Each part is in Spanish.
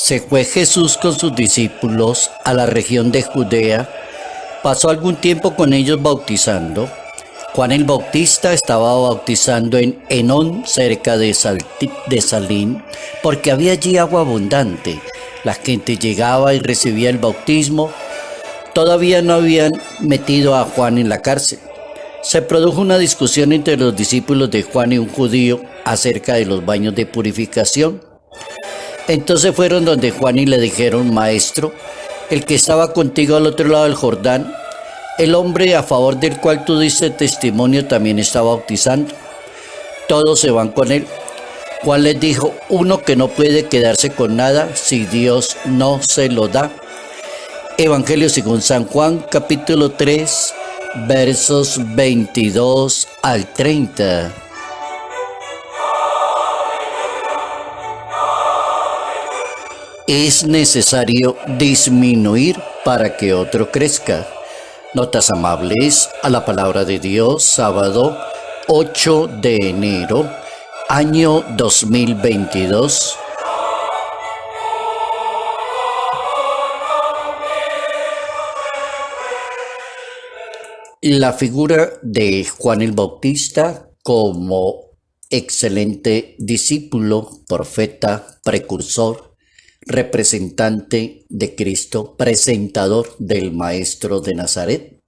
Se fue Jesús con sus discípulos a la región de Judea, pasó algún tiempo con ellos bautizando. Juan el Bautista estaba bautizando en Enón, cerca de Salim, porque había allí agua abundante. La gente llegaba y recibía el bautismo. Todavía no habían metido a Juan en la cárcel. Se produjo una discusión entre los discípulos de Juan y un judío acerca de los baños de purificación. Entonces fueron donde Juan y le dijeron: Maestro, el que estaba contigo al otro lado del Jordán, el hombre a favor del cual tú diste testimonio, también está bautizando. Todos se van con él. Juan les dijo: uno que no puede quedarse con nada si Dios no se lo da. Evangelio según San Juan, capítulo 3, versos 22 al 30. Es necesario disminuir para que otro crezca. Notas amables a la palabra de Dios, sábado 8 de enero, año 2022. La figura de Juan el Bautista como excelente discípulo, profeta, precursor, representante de Cristo, presentador del Maestro de Nazaret.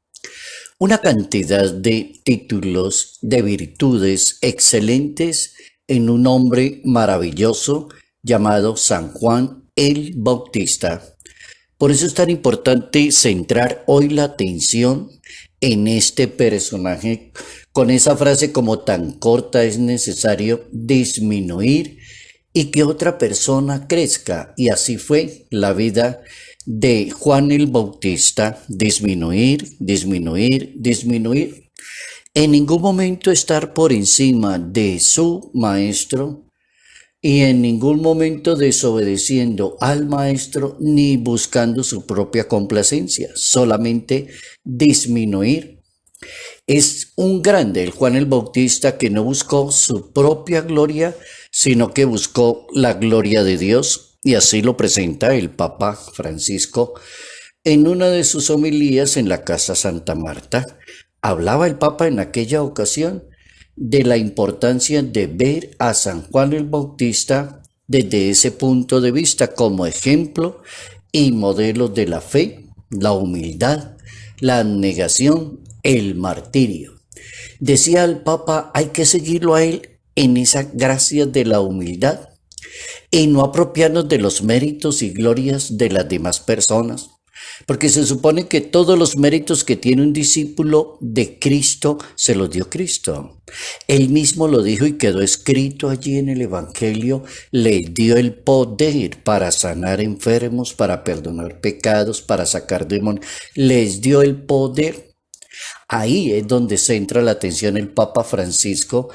Una cantidad de títulos, de virtudes excelentes en un hombre maravilloso llamado San Juan el Bautista. Por eso es tan importante centrar hoy la atención en este personaje con esa frase como tan corta: es necesario disminuir y que otra persona crezca. Y así fue la vida de Juan el Bautista: disminuir, disminuir, disminuir. En ningún momento estar por encima de su maestro y en ningún momento desobedeciendo al maestro ni buscando su propia complacencia, solamente disminuir. Es un grande el Juan el Bautista que no buscó su propia gloria, sino que buscó la gloria de Dios, y así lo presenta el Papa Francisco en una de sus homilías en la Casa Santa Marta. Hablaba el Papa en aquella ocasión de la importancia de ver a San Juan el Bautista desde ese punto de vista como ejemplo y modelo de la fe, la humildad, la abnegación, el martirio. Decía el Papa: hay que seguirlo a él en esa gracia de la humildad y no apropiarnos de los méritos y glorias de las demás personas, porque se supone que todos los méritos que tiene un discípulo de Cristo se los dio Cristo. Él mismo lo dijo y quedó escrito allí en el Evangelio: le dio el poder para sanar enfermos, para perdonar pecados, para sacar demonios. Les dio el poder. Ahí es donde centra la atención el Papa Francisco,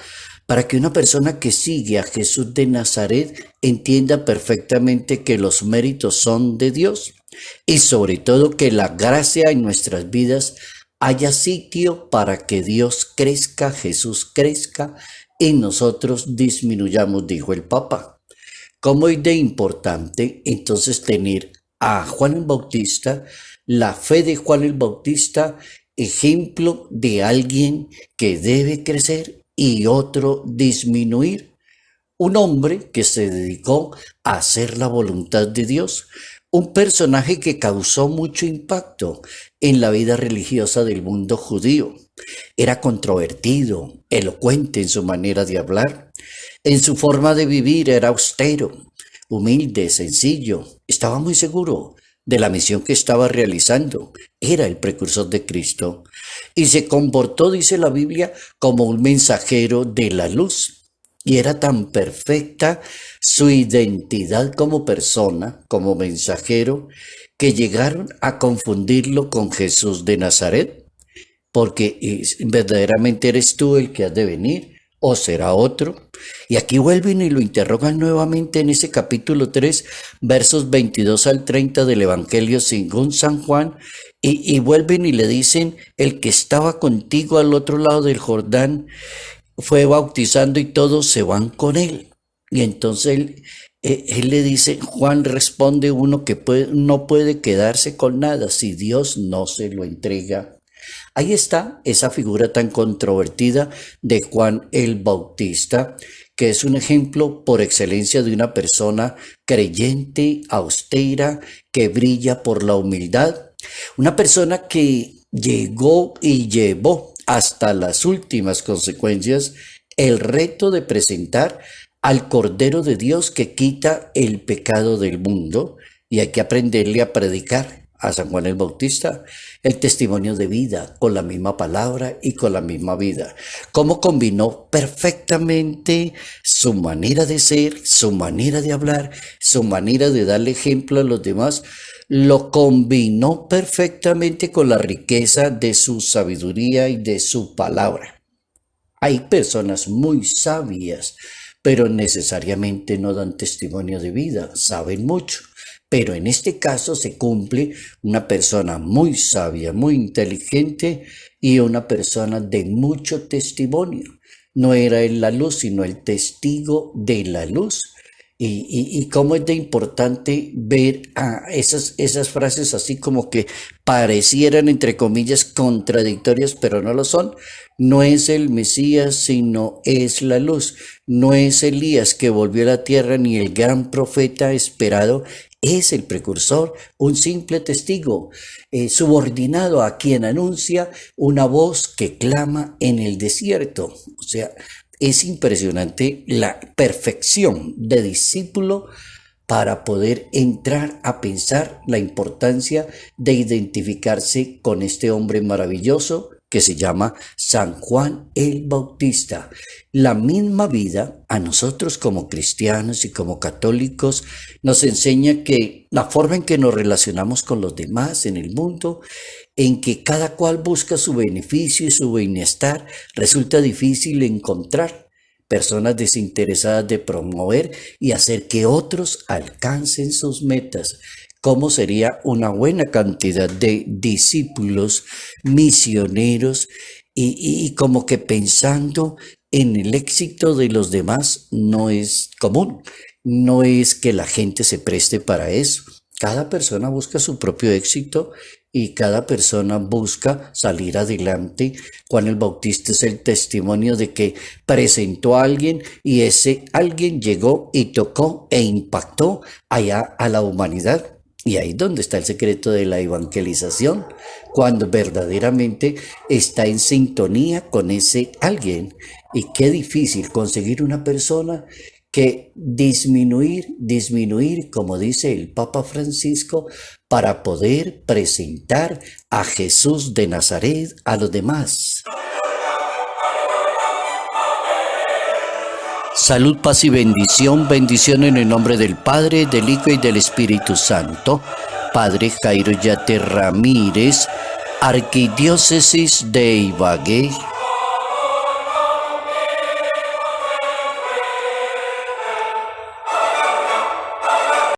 para que una persona que sigue a Jesús de Nazaret entienda perfectamente que los méritos son de Dios y sobre todo que la gracia en nuestras vidas haya sitio para que Dios crezca, Jesús crezca y nosotros disminuyamos, dijo el Papa. ¿Cómo es de importante entonces tener a Juan el Bautista, la fe de Juan el Bautista, ejemplo de alguien que debe crecer y otro disminuir? Un hombre que se dedicó a hacer la voluntad de Dios, un personaje que causó mucho impacto en la vida religiosa del mundo judío. Era controvertido, elocuente en su manera de hablar, en su forma de vivir era austero, humilde, sencillo. Estaba muy seguro de la misión que estaba realizando. Era el precursor de Cristo y se comportó, dice la Biblia, como un mensajero de la luz. Y era tan perfecta su identidad como persona, como mensajero, que llegaron a confundirlo con Jesús de Nazaret, porque verdaderamente eres tú el que has de venir, o será otro. Y aquí vuelven y lo interrogan nuevamente en ese capítulo 3, versos 22 al 30 del Evangelio según San Juan, y vuelven y le dicen: el que estaba contigo al otro lado del Jordán fue bautizando y todos se van con él. Y entonces él le dice, Juan responde uno que no puede quedarse con nada si Dios no se lo entrega. Ahí está esa figura tan controvertida de Juan el Bautista, que es un ejemplo por excelencia de una persona creyente, austera, que brilla por la humildad, una persona que llegó y llevó hasta las últimas consecuencias el reto de presentar al Cordero de Dios que quita el pecado del mundo, y hay que aprenderle a predicar a San Juan el Bautista el testimonio de vida con la misma palabra y con la misma vida. Cómo combinó perfectamente su manera de ser, su manera de hablar, su manera de darle ejemplo a los demás, lo combinó perfectamente con la riqueza de su sabiduría y de su palabra. Hay personas muy sabias, pero necesariamente no dan testimonio de vida, saben mucho. Pero en este caso se cumple una persona muy sabia, muy inteligente y una persona de mucho testimonio. No era él la luz, sino el testigo de la luz. Y cómo es de importante ver esas frases así como que parecieran, entre comillas, contradictorias, pero no lo son. No es el Mesías, sino es la luz. No es Elías que volvió a la tierra, ni el gran profeta esperado. Es el precursor, un simple testigo, subordinado a quien anuncia una voz que clama en el desierto. O sea, es impresionante la perfección de discípulo para poder entrar a pensar la importancia de identificarse con este hombre maravilloso que se llama San Juan el Bautista. La misma vida a nosotros como cristianos y como católicos nos enseña que la forma en que nos relacionamos con los demás en el mundo, en que cada cual busca su beneficio y su bienestar, resulta difícil encontrar personas desinteresadas de promover y hacer que otros alcancen sus metas. ¿Cómo sería una buena cantidad de discípulos, misioneros y como que pensando en el éxito de los demás? No es común, no es que la gente se preste para eso. Cada persona busca su propio éxito y cada persona busca salir adelante. Juan el Bautista es el testimonio de que presentó a alguien y ese alguien llegó y tocó e impactó allá a la humanidad. Y ahí es donde está el secreto de la evangelización, cuando verdaderamente está en sintonía con ese alguien. Y qué difícil conseguir una persona que disminuir, como dice el Papa Francisco, para poder presentar a Jesús de Nazaret a los demás. Salud, paz y bendición. Bendición en el nombre del Padre, del Hijo y del Espíritu Santo. Padre Jairo Yate Ramírez, Arquidiócesis de Ibagué,